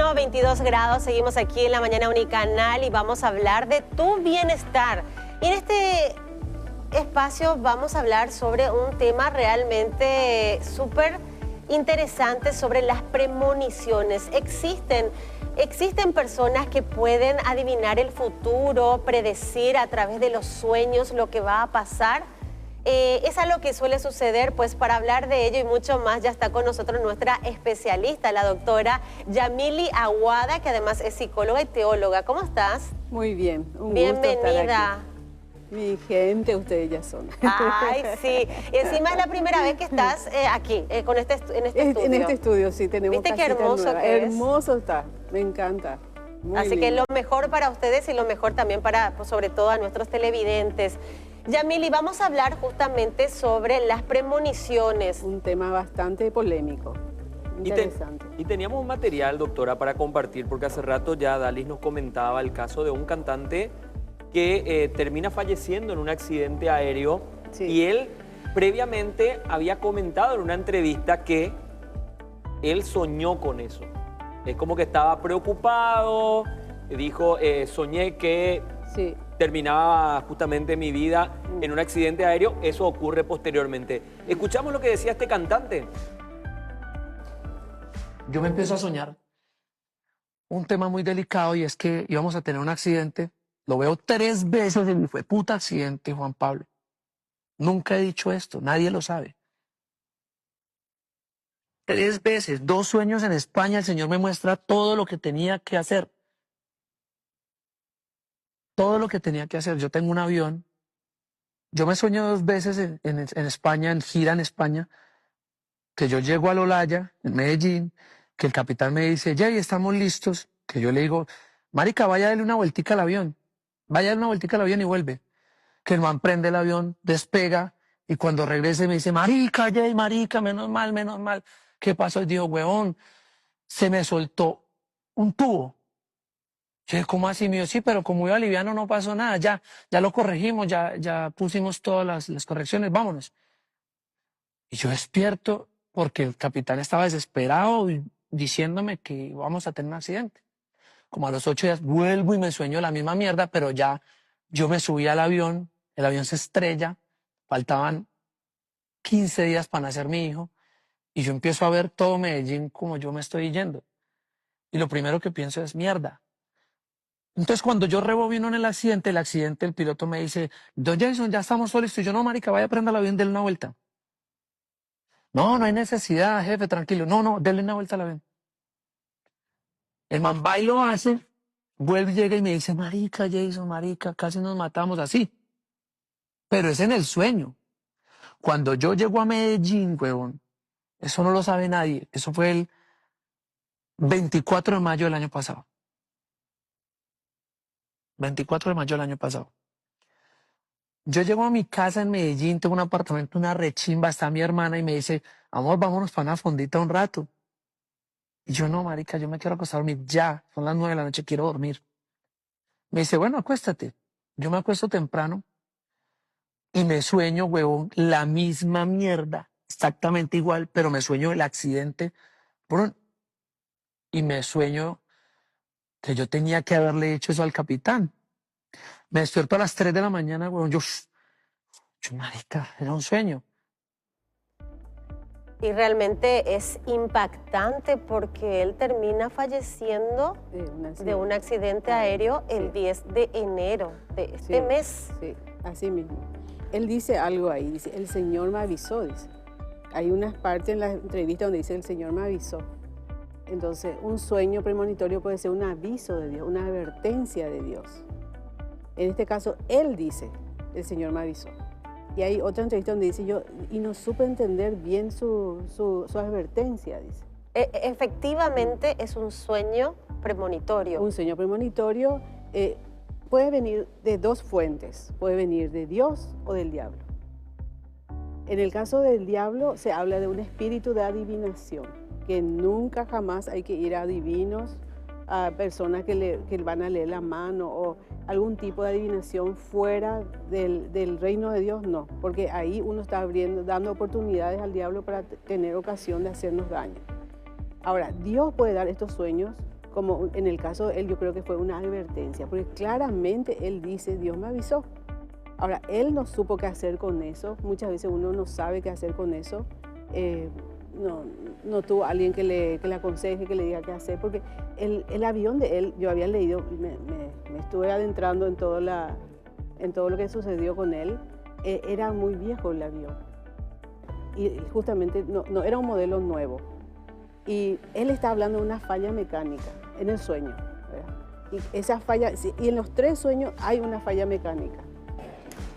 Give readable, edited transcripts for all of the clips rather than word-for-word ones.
Bueno, 22 grados, seguimos aquí en la Mañana Unicanal y vamos a hablar de tu bienestar. Y en este espacio vamos a hablar sobre un tema realmente súper interesante sobre las premoniciones. Existen personas que pueden adivinar el futuro, predecir a través de los sueños lo que va a pasar. Es algo que suele suceder, pues para hablar de ello y mucho más ya está con nosotros nuestra especialista, la doctora Yamily Aguada, que además es psicóloga y teóloga. ¿Cómo estás? Muy bien, un Bienvenida. gusto estar aquí. Mi gente, ustedes ya son. Ay, sí. Encima es la primera vez que estás aquí, en este estudio. En este estudio, sí, tenemos ¿Viste qué hermoso nueva. que es? Hermoso está, me encanta. Muy Así lindo. que lo mejor para ustedes y lo mejor también para, pues, sobre todo, a nuestros televidentes. Yamily, vamos a hablar justamente sobre las premoniciones. Un tema bastante polémico, interesante. Y teníamos un material, doctora, para compartir, porque hace rato ya Dalis nos comentaba el caso de un cantante que termina falleciendo en un accidente aéreo. Sí. Y él previamente había comentado en una entrevista que él soñó con eso. Es como que estaba preocupado, dijo, soñé que Sí. terminaba justamente mi vida en un accidente aéreo. Eso ocurre posteriormente. Escuchamos lo que decía este cantante. Yo me empiezo a soñar un tema muy delicado y es que íbamos a tener un accidente. Lo veo 3 veces en mi puta accidente, Juan Pablo. Nunca he dicho esto, nadie lo sabe. 3 veces, 2 sueños en España, el Señor me muestra todo lo que tenía que hacer. Todo lo que tenía que hacer. Yo tengo un avión. Yo me sueño 2 veces en España, en gira en España, que yo llego al Olaya, en Medellín, que el capitán me dice, Jay, estamos listos. Que yo le digo, marica, vaya a darle una vueltica al avión. Vaya a darle una vueltica al avión y vuelve. Que el man prende el avión, despega, y cuando regrese me dice, marica, Jay, marica, menos mal, menos mal. ¿Qué pasó? Y digo, huevón, se me soltó un tubo. Yo, ¿cómo así? Me dijo, sí, pero como iba liviano no pasó nada, ya lo corregimos, ya pusimos todas las correcciones, vámonos. Y yo despierto porque el capitán estaba desesperado y diciéndome que íbamos a tener un accidente. Como a los 8 días vuelvo y me sueño la misma mierda, pero ya yo me subí al avión, el avión se estrella, faltaban 15 días para nacer mi hijo, y yo empiezo a ver todo Medellín como yo me estoy yendo. Y lo primero que pienso es, mierda. Entonces cuando yo rebobino en el accidente, el piloto me dice, don Jason, ya estamos solos. Y yo, no, marica, vaya a prender el avión, denle una vuelta. No, no hay necesidad, jefe, tranquilo. No, denle una vuelta al avión. El man va y lo hace, vuelve y llega y me dice, marica, Jason, marica, casi nos matamos así. Pero es en el sueño. Cuando yo llego a Medellín, huevón, eso no lo sabe nadie. Eso fue el 24 de mayo del año pasado. 24 de mayo del año pasado. Yo llego a mi casa en Medellín, tengo un apartamento, una rechimba, está mi hermana y me dice, amor, vámonos para una fondita un rato. Y yo, no, marica, yo me quiero acostar a dormir ya, son las 9 de la noche, quiero dormir. Me dice, bueno, acuéstate. Yo me acuesto temprano y me sueño, huevón, la misma mierda, exactamente igual, pero me sueño el accidente, ¡brum! Y me sueño que yo tenía que haberle hecho eso al capitán. Me despierto a las 3 de la mañana, huevón, yo, marica, era un sueño. Y realmente es impactante porque él termina falleciendo de un accidente aéreo el 10 de enero de este mes. Sí, así mismo. Él dice algo ahí, dice, el Señor me avisó, dice. Hay unas partes en la entrevista donde dice, el Señor me avisó. Entonces, un sueño premonitorio puede ser un aviso de Dios, una advertencia de Dios. En este caso, él dice, el Señor me avisó. Y hay otra entrevista donde dice yo, y no supe entender bien su advertencia, dice. Efectivamente es un sueño premonitorio. Un sueño premonitorio puede venir de 2 fuentes, puede venir de Dios o del diablo. En el caso del diablo se habla de un espíritu de adivinación, que nunca jamás hay que ir a adivinos, a personas que van a leer la mano o algún tipo de adivinación fuera del reino de Dios, no, porque ahí uno está dando oportunidades al diablo para tener ocasión de hacernos daño. Ahora, Dios puede dar estos sueños como en el caso de él, yo creo que fue una advertencia, porque claramente él dice, Dios me avisó. Ahora, él no supo qué hacer con eso, muchas veces uno no sabe qué hacer con eso, no tuvo alguien que le aconseje, que le diga qué hacer, porque el avión de él, yo había leído, me estuve adentrando en todo lo que sucedió con él, era muy viejo el avión, y justamente no era un modelo nuevo. Y él está hablando de una falla mecánica en el sueño, ¿verdad? Y esa falla, y en los 3 sueños hay una falla mecánica.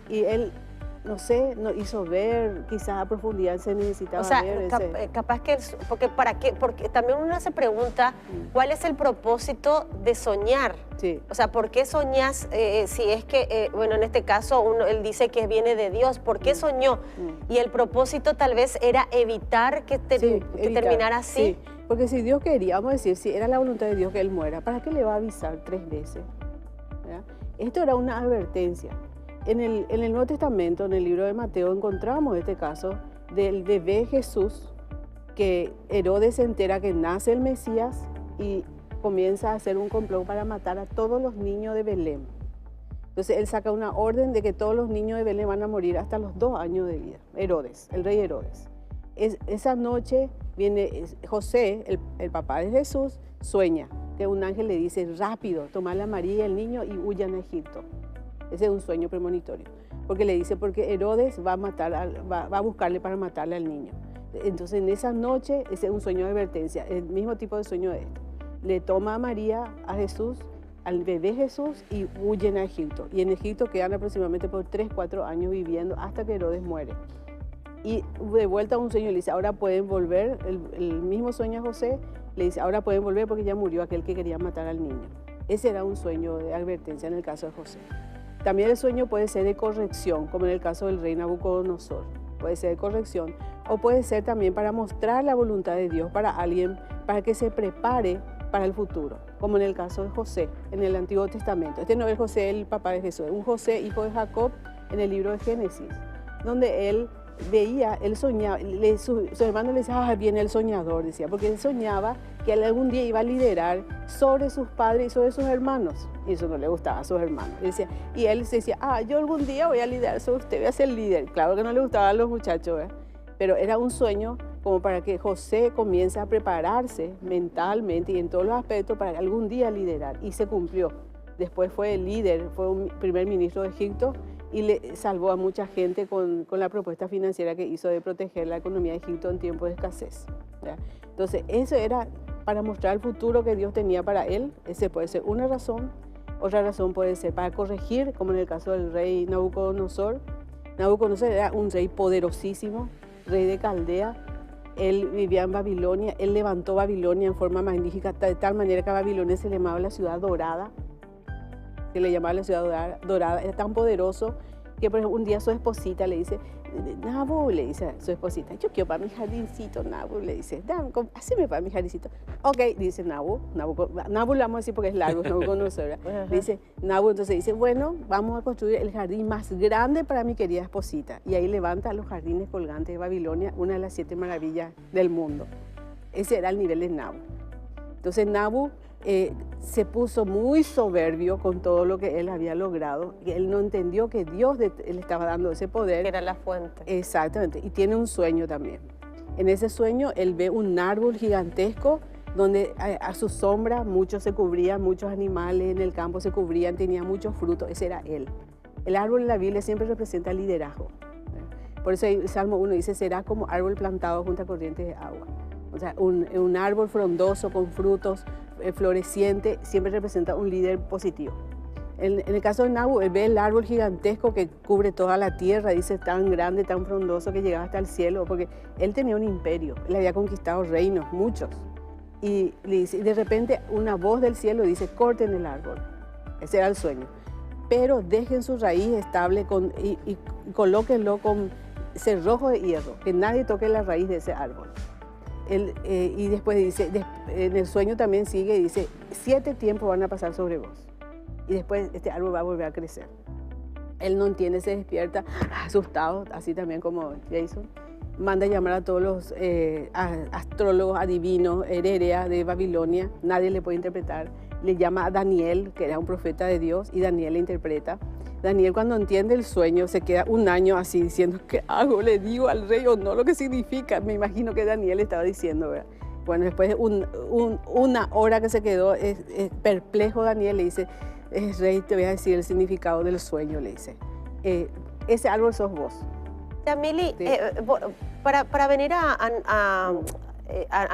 Y él, no sé, no hizo ver, quizás a profundidad se necesitaba O sea, ver capaz que, porque también uno se pregunta, ¿cuál es el propósito de soñar? Sí. O sea, ¿por qué soñás si es que, bueno, en este caso él dice que viene de Dios? ¿Por qué soñó? Y el propósito tal vez era evitar que terminara así. Sí, porque si Dios quería, vamos a decir, si era la voluntad de Dios que él muera, ¿para qué le va a avisar 3 veces? ¿Verdad? Esto era una advertencia. En el Nuevo Testamento, en el libro de Mateo, encontramos este caso del bebé Jesús, que Herodes se entera que nace el Mesías y comienza a hacer un complot para matar a todos los niños de Belén. Entonces él saca una orden de que todos los niños de Belén van a morir hasta los 2 años de vida. Herodes, el rey Herodes. Esa noche viene José, el papá de Jesús, sueña que un ángel le dice, rápido, toma a María y el niño y huyan a Egipto. Ese es un sueño premonitorio, porque le dice, porque Herodes va a buscarle para matarle al niño. Entonces en esa noche, ese es un sueño de advertencia, el mismo tipo de sueño de este. Le toma a María, a Jesús, al bebé Jesús y huyen a Egipto. Y en Egipto quedan aproximadamente por 3-4 años viviendo hasta que Herodes muere. Y de vuelta a un sueño le dice, ahora pueden volver, el mismo sueño a José, le dice, ahora pueden volver porque ya murió aquel que quería matar al niño. Ese era un sueño de advertencia en el caso de José. También el sueño puede ser de corrección, como en el caso del rey Nabucodonosor. Puede ser de corrección o puede ser también para mostrar la voluntad de Dios para alguien, para que se prepare para el futuro, como en el caso de José en el Antiguo Testamento. Este no es José, el papá de Jesús, es un José, hijo de Jacob, en el libro de Génesis, donde él veía, él soñaba, su hermano le decía, viene el soñador, decía, porque él soñaba que él algún día iba a liderar sobre sus padres y sobre sus hermanos, y eso no le gustaba a sus hermanos. Y él se decía, yo algún día voy a liderar sobre usted, voy a ser líder. Claro que no le gustaban a los muchachos, ¿verdad? Pero era un sueño como para que José comience a prepararse mentalmente y en todos los aspectos para algún día liderar, y se cumplió. Después fue el líder, fue un primer ministro de Egipto, y le salvó a mucha gente con la propuesta financiera que hizo de proteger la economía de Egipto en tiempos de escasez, ¿verdad? Entonces, eso era para mostrar el futuro que Dios tenía para él. Ese puede ser una razón. Otra razón puede ser para corregir, como en el caso del rey Nabucodonosor. Nabucodonosor era un rey poderosísimo, rey de Caldea. Él vivía en Babilonia, él levantó Babilonia en forma magnífica, de tal manera que a Babilonia se le llamaba la ciudad dorada. Se le llamaba la ciudad dorada, era tan poderoso que por ejemplo, un día su esposita le dice, Nabu, le dice a su esposita, yo quiero para mi jardincito, Nabu, le dice, haceme para mi jardincito. Ok, dice Nabu lo vamos a decir porque es largo, no conoce, dice Nabu, entonces dice, bueno, vamos a construir el jardín más grande para mi querida esposita. Y ahí levanta los jardines colgantes de Babilonia, una de las 7 maravillas del mundo. Ese era el nivel de Nabu. Entonces Nabu se puso muy soberbio con todo lo que él había logrado. Y él no entendió que Dios le estaba dando ese poder. Que era la fuente. Exactamente. Y tiene un sueño también. En ese sueño él ve un árbol gigantesco donde a su sombra muchos se cubrían, muchos animales en el campo se cubrían, tenía muchos frutos. Ese era él. El árbol en la Biblia siempre representa liderazgo. Por eso el Salmo 1 dice, será como árbol plantado junto a corrientes de agua. O sea, un árbol frondoso con frutos floreciente siempre representa un líder positivo. En el caso de Nabu, él ve el árbol gigantesco que cubre toda la tierra, dice tan grande, tan frondoso que llegaba hasta el cielo, porque él tenía un imperio, él había conquistado reinos, muchos. Y de repente una voz del cielo dice, corten el árbol. Ese era el sueño. Pero dejen su raíz estable y colóquenlo con cerrojo de hierro, que nadie toque la raíz de ese árbol. Y después dice, en el sueño también sigue y dice, 7 tiempos van a pasar sobre vos. Y después este árbol va a volver a crecer. Él no entiende, se despierta asustado, así también como Jason. manda llamar a todos los astrólogos, adivinos, hererea de Babilonia, nadie le puede interpretar. Le llama a Daniel, que era un profeta de Dios, y Daniel le interpreta. Daniel, cuando entiende el sueño, se queda un año así diciendo, ¿qué hago? ¿Le digo al rey o no lo que significa? Me imagino que Daniel estaba diciendo, ¿verdad? Bueno, después de una hora que se quedó perplejo, Daniel le dice, rey, te voy a decir el significado del sueño, le dice. Ese árbol sos vos. Yamili, Sí. para venir a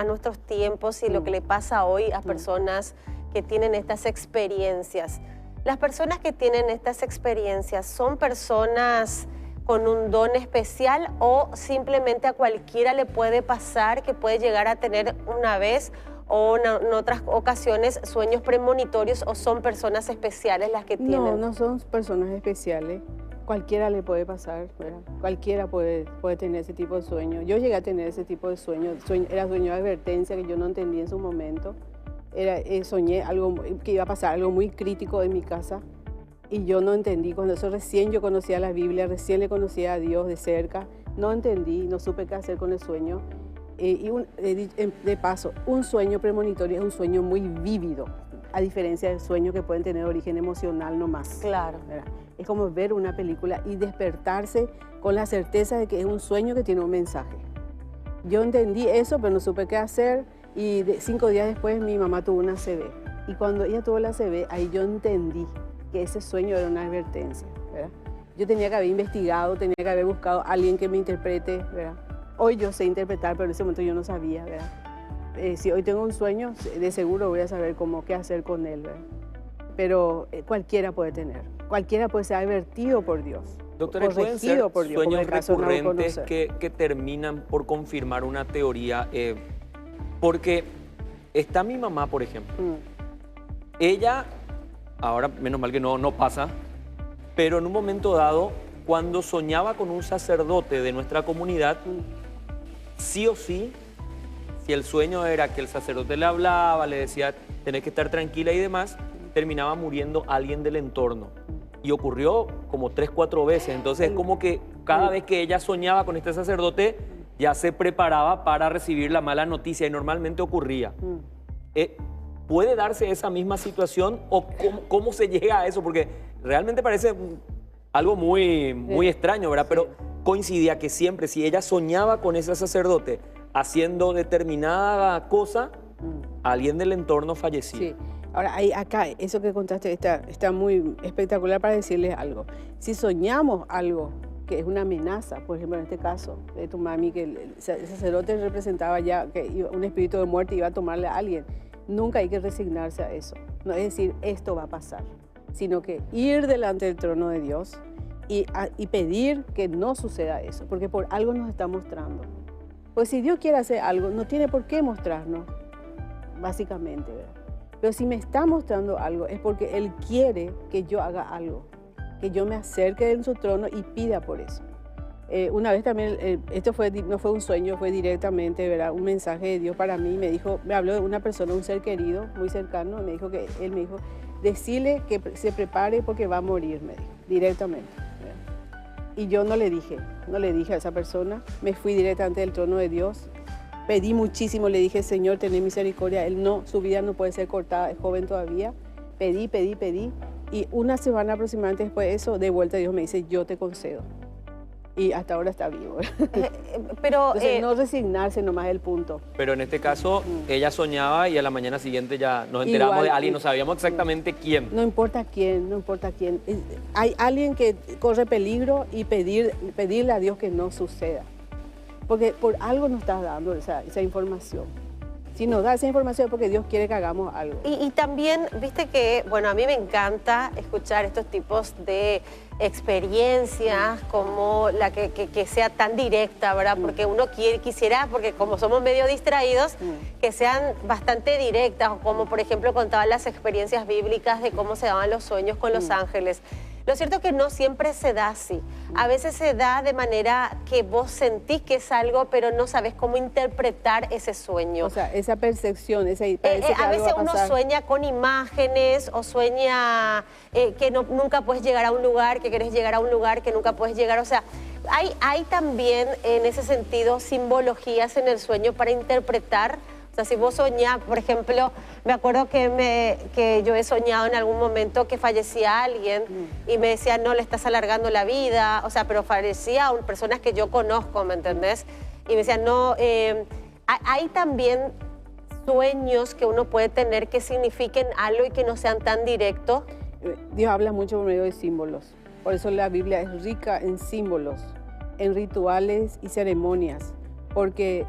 nuestros tiempos y lo que le pasa hoy a personas que tienen estas experiencias, las personas que tienen estas experiencias son personas con un don especial o simplemente a cualquiera le puede pasar que puede llegar a tener una vez o en otras ocasiones sueños premonitorios, o son personas especiales las que tienen? No, no son personas especiales. Cualquiera le puede pasar, ¿verdad? Cualquiera puede tener ese tipo de sueño. Yo llegué a tener ese tipo de sueño. Era sueño de advertencia que yo no entendí en su momento. Soñé algo, que iba a pasar algo muy crítico en mi casa y yo no entendí. Cuando eso recién yo conocía la Biblia, recién le conocía a Dios de cerca, no entendí, no supe qué hacer con el sueño. De paso, un sueño premonitorio es un sueño muy vívido, a diferencia del sueño que pueden tener origen emocional nomás. Claro. ¿Verdad? Es como ver una película y despertarse con la certeza de que es un sueño que tiene un mensaje. Yo entendí eso, pero no supe qué hacer, y 5 días después mi mamá tuvo una ACV. Y cuando ella tuvo la ACV, ahí yo entendí que ese sueño era una advertencia, ¿verdad? Yo tenía que haber investigado, tenía que haber buscado a alguien que me interprete, ¿verdad? Hoy yo sé interpretar, pero en ese momento yo no sabía, ¿verdad? Si hoy tengo un sueño, de seguro voy a saber qué hacer con él, ¿verdad? Pero cualquiera puede tener, cualquiera puede ser advertido por Dios. Doctora, ¿pueden ser por Dios, sueños por el caso de no recurrentes reconocer. que terminan por confirmar una teoría? Porque está mi mamá, por ejemplo. Ella, ahora menos mal que no pasa, pero en un momento dado, cuando soñaba con un sacerdote de nuestra comunidad, sí o sí, si el sueño era que el sacerdote le hablaba, le decía, tenés que estar tranquila y demás, terminaba muriendo alguien del entorno. Y ocurrió como 3, 4 veces. Entonces, es como que cada vez que ella soñaba con este sacerdote, ya se preparaba para recibir la mala noticia, y normalmente ocurría. ¿Puede darse esa misma situación o cómo se llega a eso? Porque realmente parece algo muy extraño, ¿verdad? Pero coincidía que siempre, si ella soñaba con ese sacerdote haciendo determinada cosa, alguien del entorno fallecía. Sí. Ahora, acá, eso que contaste está muy espectacular para decirles algo. Si soñamos algo que es una amenaza, por ejemplo, en este caso de tu mami, que el sacerdote representaba ya que un espíritu de muerte iba a tomarle a alguien, nunca hay que resignarse a eso. No es decir, esto va a pasar, sino que ir delante del trono de Dios y pedir que no suceda eso, porque por algo nos está mostrando. Pues si Dios quiere hacer algo, no tiene por qué mostrarnos, básicamente, ¿verdad? Pero si me está mostrando algo, es porque Él quiere que yo haga algo, que yo me acerque en su trono y pida por eso. Una vez también, esto no fue un sueño, fue directamente, ¿verdad?, un mensaje de Dios para mí. Me habló de una persona, un ser querido, muy cercano, él me dijo, decile que se prepare porque va a morir, me dijo, directamente. ¿Verdad? Y yo no le dije a esa persona, me fui directamente del trono de Dios. Pedí muchísimo, le dije, Señor, ten misericordia. Su vida no puede ser cortada, es joven todavía. Pedí. Y una semana aproximadamente después de eso, de vuelta Dios me dice, yo te concedo. Y hasta ahora está vivo. Pero Entonces, no resignarse nomás es el punto. Pero en este caso, ella soñaba y a la mañana siguiente ya nos enteramos de alguien, no sabíamos exactamente quién. No importa quién. Hay alguien que corre peligro y pedirle a Dios que no suceda. Porque por algo nos está dando esa información. Si nos da esa información es porque Dios quiere que hagamos algo. Y también, viste que, bueno, a mí me encanta escuchar estos tipos de experiencias como la que sea tan directa, ¿verdad? Porque uno quisiera, porque como somos medio distraídos, que sean bastante directas, como por ejemplo contaban las experiencias bíblicas de cómo se daban los sueños con los ángeles. Lo cierto es que no siempre se da así. A veces se da de manera que vos sentís que es algo, pero no sabes cómo interpretar ese sueño. O sea, esa percepción, esa A veces uno sueña con imágenes o sueña que nunca puedes llegar a un lugar, que querés llegar a un lugar que nunca puedes llegar. O sea, hay también en ese sentido simbologías en el sueño para interpretar. O sea, si vos soñás, por ejemplo, me acuerdo que yo he soñado en algún momento que fallecía alguien y me decía, no, le estás alargando la vida. O sea, pero fallecía a personas que yo conozco, ¿me entendés? Y me decían, no, hay también sueños que uno puede tener que signifiquen algo y que no sean tan directos. Dios habla mucho por medio de símbolos. Por eso la Biblia es rica en símbolos, en rituales y ceremonias. Porque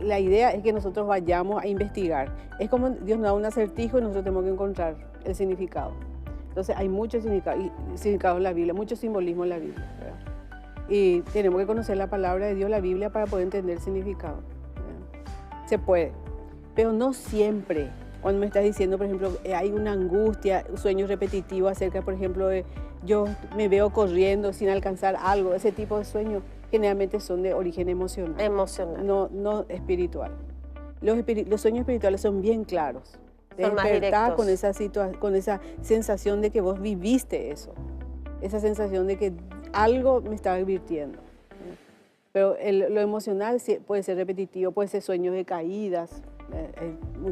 la idea es que nosotros vayamos a investigar. Es como Dios nos da un acertijo y nosotros tenemos que encontrar el significado. Entonces hay mucho significado en la Biblia, mucho simbolismo en la Biblia, ¿verdad? Y tenemos que conocer la palabra de Dios, la Biblia, para poder entender el significado, ¿verdad? Se puede, pero no siempre. Cuando me estás diciendo, por ejemplo, hay una angustia, sueños repetitivos acerca, por ejemplo, de yo me veo corriendo sin alcanzar algo, ese tipo de sueños generalmente son de origen emocional. Emocional. No espiritual. Los sueños espirituales son bien claros. Son más directos. Con esa sensación de que vos viviste eso. Esa sensación de que algo me estaba advirtiendo. Pero lo emocional puede ser repetitivo, puede ser sueños de caídas.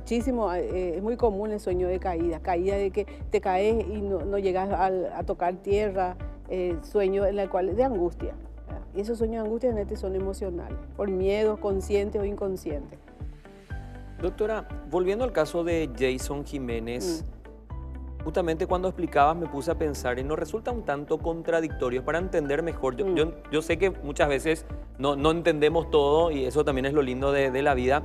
Es muy común el sueño de caída de que te caes y no llegas a tocar tierra, sueños en el cual de angustia. Y esos sueños de angustia realmente son emocionales, por miedos conscientes o inconscientes. Doctora, volviendo al caso de Jason Jiménez, justamente cuando explicabas me puse a pensar y nos resulta un tanto contradictorio para entender mejor. Yo sé que muchas veces no entendemos todo y eso también es lo lindo de la vida,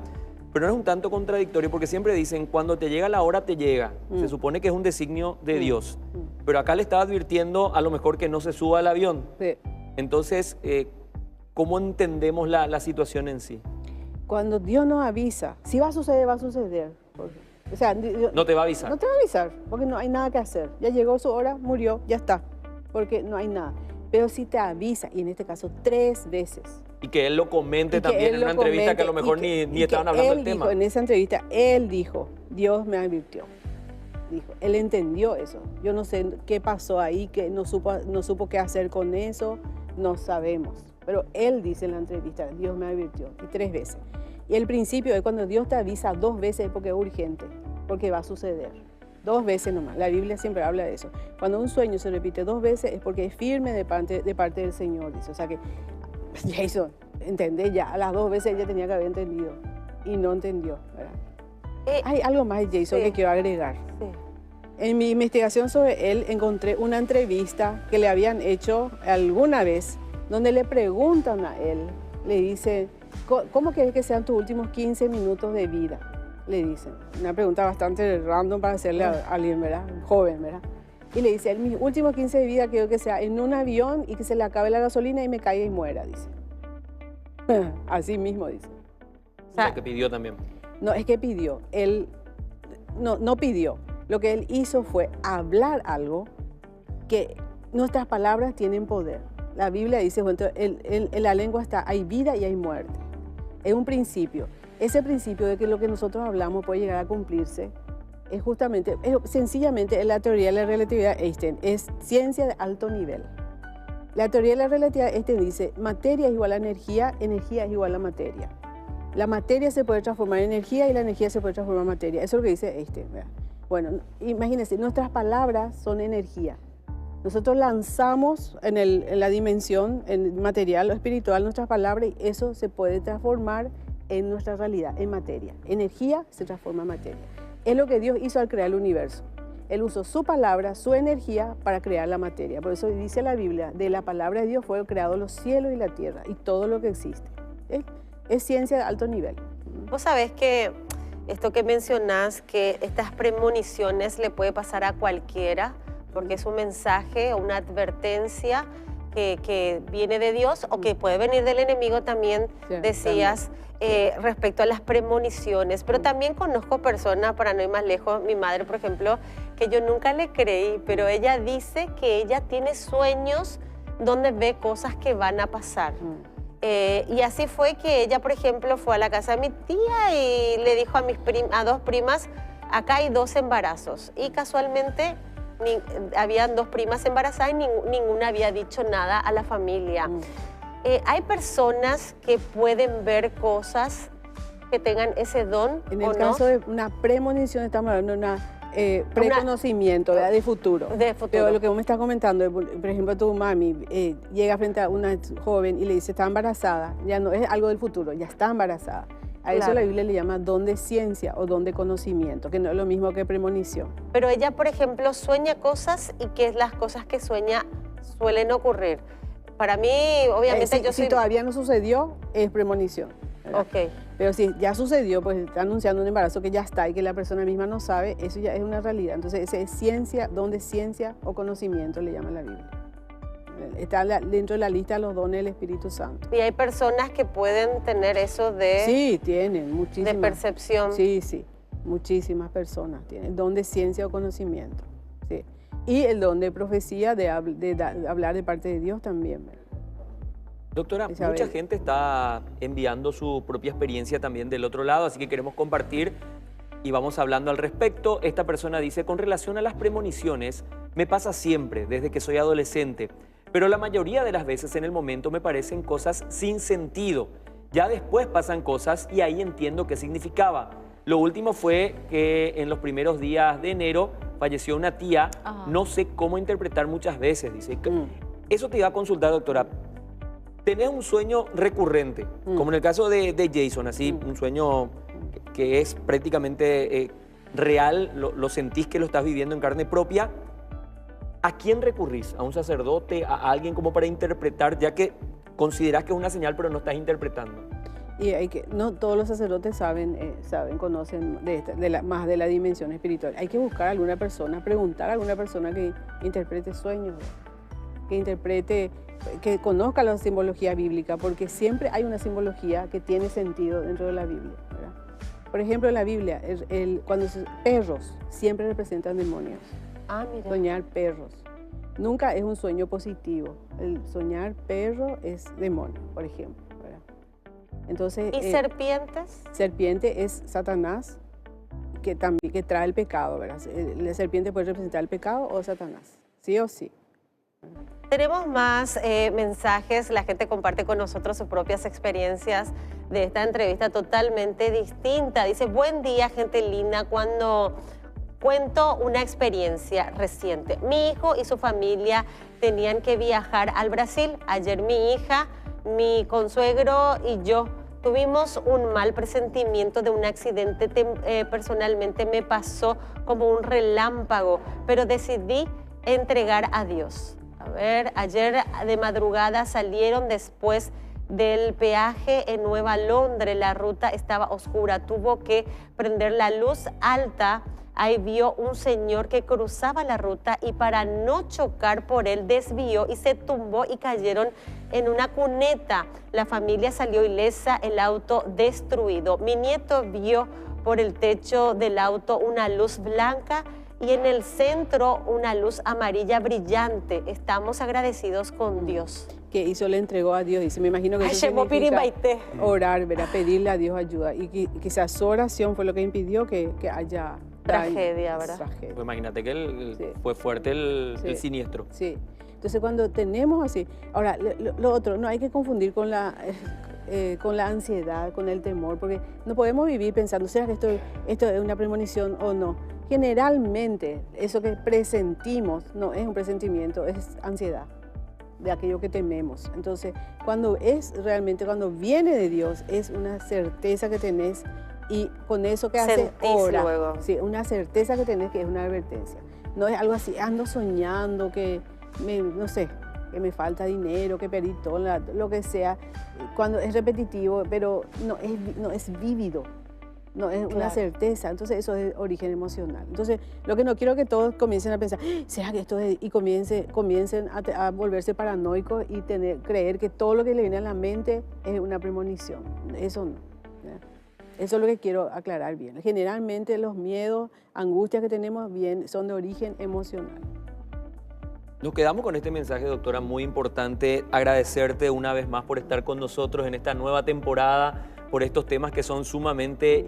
pero no es un tanto contradictorio porque siempre dicen, cuando te llega la hora, te llega. Se supone que es un designio de Dios, pero acá le estaba advirtiendo a lo mejor que no se suba al avión. Sí. Entonces, ¿cómo entendemos la situación en sí? Cuando Dios nos avisa, si va a suceder, va a suceder. O sea, no te va a avisar. No te va a avisar, porque no hay nada que hacer. Ya llegó su hora, murió, ya está, porque no hay nada. Pero si te avisa, y en este caso 3 veces. Y que él lo comente también en una entrevista que a lo mejor ni estaban hablando del tema. En esa entrevista, él dijo, Dios me advirtió. Dijo, él entendió eso. Yo no sé qué pasó ahí, que no supo qué hacer con eso, no sabemos. Pero él dice en la entrevista, Dios me advirtió, y 3 veces. Y el principio es cuando Dios te avisa 2 veces porque es urgente, porque va a suceder. 2 veces nomás. La Biblia siempre habla de eso. Cuando un sueño se repite 2 veces es porque es firme de parte del Señor. Dice. O sea que Jason, ¿entendés? Ya a las 2 veces ella tenía que haber entendido y no entendió, ¿verdad? Hay algo más de Jason que quiero agregar. Sí. En mi investigación sobre él encontré una entrevista que le habían hecho alguna vez donde le preguntan a él, le dicen, ¿cómo querés que sean tus últimos 15 minutos de vida? Le dicen. Una pregunta bastante random para hacerle a alguien, ¿verdad? Joven, ¿verdad? Y le dice, mis últimos 15 de vida quiero que sea en un avión y que se le acabe la gasolina y me caiga y muera, dice. Así mismo dice. O sea, que pidió también. No, es que pidió. Él no pidió. Lo que él hizo fue hablar algo que nuestras palabras tienen poder. La Biblia dice, bueno, en la lengua hay vida y hay muerte. Es un principio. Ese principio de que lo que nosotros hablamos puede llegar a cumplirse es justamente, sencillamente la teoría de la relatividad de Einstein, es ciencia de alto nivel. La teoría de la relatividad de Einstein dice, materia es igual a energía es igual a materia. La materia se puede transformar en energía y la energía se puede transformar en materia. Eso es lo que dice Einstein, ¿verdad? Bueno, imagínense, nuestras palabras son energía. Nosotros lanzamos en la dimensión en material o espiritual nuestras palabras y eso se puede transformar en nuestra realidad, en materia. Energía se transforma en materia. Es lo que Dios hizo al crear el universo. Él usó su palabra, su energía para crear la materia. Por eso dice la Biblia, de la palabra de Dios fueron creados los cielos y la tierra y todo lo que existe. Es ciencia de alto nivel. Vos sabés que esto que mencionás, que estas premoniciones le puede pasar a cualquiera, porque es un mensaje o una advertencia que viene de Dios o que puede venir del enemigo también, Sí, decías, respecto a las premoniciones. Pero también conozco personas, para no ir más lejos, mi madre, por ejemplo, que yo nunca le creí, pero ella dice que ella tiene sueños donde ve cosas que van a pasar. Y así fue que ella, por ejemplo, fue a la casa de mi tía y le dijo a dos primas, acá hay 2 embarazos. Y casualmente habían 2 primas embarazadas y ninguna había dicho nada a la familia. ¿Hay personas que pueden ver cosas, que tengan ese don En o el no? caso de una premonición, estamos hablando de una preconocimiento, ¿verdad? De futuro. De futuro. Pero lo que vos me estás comentando, por ejemplo, tu mami llega frente a una joven y le dice, está embarazada, ya no es algo del futuro, ya está embarazada. A eso Claro. la Biblia le llama don de ciencia o don de conocimiento, que no es lo mismo que premonición. Pero ella, por ejemplo, sueña cosas y que las cosas que sueña suelen ocurrir. Para mí, obviamente, yo si soy... todavía no sucedió, es premonición, ¿verdad? Ok. Pero si ya sucedió, pues está anunciando un embarazo que ya está y que la persona misma no sabe, eso ya es una realidad. Entonces, ese es ciencia, don de ciencia o conocimiento, le llama la Biblia. Está dentro de la lista de los dones del Espíritu Santo. Y hay personas que pueden tener eso de Sí, tienen muchísimas. de percepción. Sí, sí, muchísimas personas tienen el don de ciencia o conocimiento. Sí. Y el don de profecía, de hablar de parte de Dios también, ¿verdad? Doctora, Isabel. mucha gente está enviando su propia experiencia también del otro lado, así que queremos compartir y vamos hablando al respecto. Esta persona dice, con relación a las premoniciones, me pasa siempre, desde que soy adolescente, pero la mayoría de las veces en el momento me parecen cosas sin sentido. Ya después pasan cosas y ahí entiendo qué significaba. Lo último fue que en los primeros días de enero falleció una tía, no sé cómo interpretar muchas veces, dice. Eso te iba a consultar, doctora. Tenés un sueño recurrente, como en el caso de Jason, así, un sueño que es prácticamente real, lo sentís que lo estás viviendo en carne propia. ¿A quién recurrís? ¿A un sacerdote? ¿A alguien como para interpretar? Ya que considerás que es una señal, pero no estás interpretando. Y no todos los sacerdotes conocen más de la dimensión espiritual. Hay que buscar a alguna persona, preguntar a alguna persona que interprete sueños, que conozca la simbología bíblica, porque siempre hay una simbología que tiene sentido dentro de la Biblia, ¿verdad? Por ejemplo, en la Biblia, perros siempre representan demonios. Mira. Soñar perros. Nunca es un sueño positivo. El soñar perro es demonio, por ejemplo, ¿verdad? Entonces, ¿Y serpientes? serpiente es Satanás, que trae el pecado, ¿verdad? La serpiente puede representar el pecado o Satanás, sí o sí. Tenemos más mensajes, la gente comparte con nosotros sus propias experiencias de esta entrevista totalmente distinta. Dice, buen día, gente linda, cuando cuento una experiencia reciente. Mi hijo y su familia tenían que viajar al Brasil. Ayer mi hija, mi consuegro y yo tuvimos un mal presentimiento de un accidente. Personalmente me pasó como un relámpago, pero decidí entregar a Dios. A ver, ayer de madrugada salieron después del peaje en Nueva Londres. La ruta estaba oscura, tuvo que prender la luz alta. Ahí vio un señor que cruzaba la ruta y para no chocar por él desvió y se tumbó y cayeron en una cuneta. La familia salió ilesa, el auto destruido. Mi nieto vio por el techo del auto una luz blanca y en el centro una luz amarilla brillante. Estamos agradecidos con Dios. Que hizo, le entregó a Dios. Dice, me imagino que eso significa Pirimbaité. orar, ¿verdad? Pedirle a Dios ayuda. Y quizás su oración fue lo que impidió que haya Tragedia, ¿verdad? Tragedia. Pues imagínate que Sí. fue fuerte el Sí. siniestro. Sí. Entonces, cuando tenemos así... Ahora, lo otro, no hay que confundir con la ansiedad, con el temor, porque no podemos vivir pensando, ¿será que esto es una premonición o no? Generalmente, eso que presentimos no es un presentimiento, es ansiedad de aquello que tememos. Entonces, cuando viene de Dios, es una certeza que tenés y con eso que hace ora. Luego. Sí, una certeza que tenés que es una advertencia. No es algo así, ando soñando que no sé, que me falta dinero, que perdí todo, lo que sea. Cuando es repetitivo, pero no es vívido. no es una Claro. certeza. Entonces eso es origen emocional. Entonces lo que no quiero que todos comiencen a pensar, ¿será que esto es? Y comiencen a volverse paranoicos y creer que todo lo que le viene a la mente es una premonición. Eso no. ¿Ya? Eso es lo que quiero aclarar bien. Generalmente los miedos, angustias que tenemos bien son de origen emocional. Nos quedamos con este mensaje, doctora, muy importante. Agradecerte una vez más por estar con nosotros en esta nueva temporada, por estos temas que son sumamente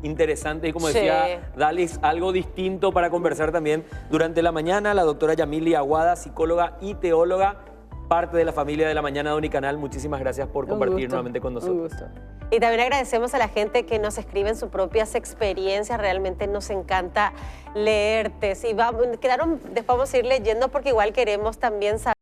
interesantes y, como Sí. decía Dalis, algo distinto para conversar también durante la mañana. La doctora Yamily Aguada, psicóloga y teóloga, parte de la familia de La Mañana de Unicanal. Muchísimas gracias por compartir nuevamente con nosotros. Un gusto. Y también agradecemos a la gente que nos escribe en sus propias experiencias. Realmente nos encanta leerte. Si después vamos a ir leyendo porque igual queremos también saber